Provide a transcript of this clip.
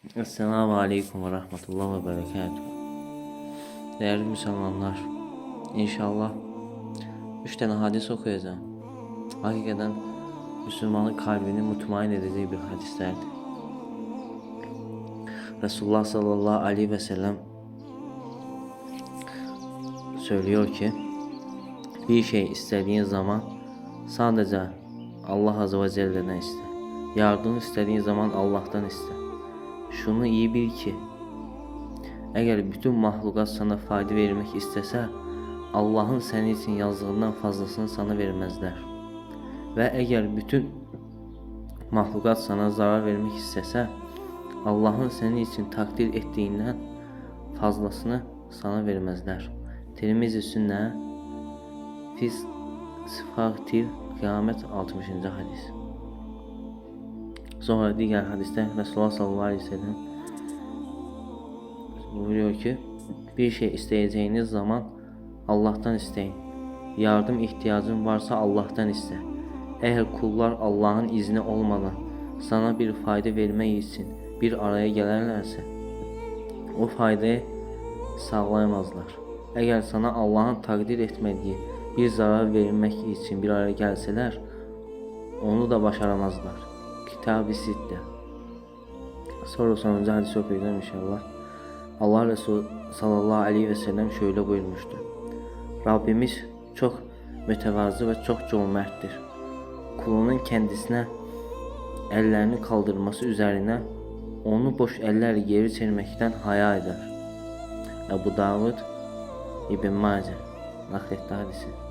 Esselamu Aleyküm ve Rahmetullah ve Berekatuhu. Değerli Müslümanlar, inşallah 3 tane hadis okuyacağım. Hakikaten Müslümanın kalbini mutmain edeceği bir hadislerdi. Resulullah sallallahu aleyhi ve sellem söylüyor ki, bir şey istediğin zaman sadece Allah Azze ve Celle'den iste. Yardım istediğin zaman Allah'tan iste. Şunu iyi bil ki, eğer bütün mahlukat sana fayda vermek istese, Allah'ın senin için yazdığından fazlasını sana vermezler. Ve eğer bütün mahlukat sana zarar vermek istese, Allah'ın senin için takdir ettiğinden fazlasını sana vermezler. Tirmizi Sünne Fis Sıfatil Kıyamet 60. hadis. Sonra diğer hadiste Resulullah sallallahu aleyhi ve sellem buyuruyor ki, bir şey isteyeceğiniz zaman Allah'tan isteyin. Yardım ihtiyacın varsa Allah'tan iste. Eğer kullar Allah'ın izni olmadan sana bir fayda vermek için bir araya gelirlerse, o faydayı sağlayamazlar. Eğer sana Allah'ın takdir etmediği bir zarar vermek için bir araya gelseler, onu da başaramazlar. Kitab-ı Sitte. Sonra sonuncu hadisi okuyacağım inşallah. Allah Resulü sallallahu aleyhi ve sellem şöyle buyurmuştu: Rabbimiz çok mütevazı ve çok cömerttir. Kulunun kendisine ellerini kaldırması üzerine onu boş eller geri çevirmekten haya eder. Ebu Davud İbn Mace nakletti hadisi.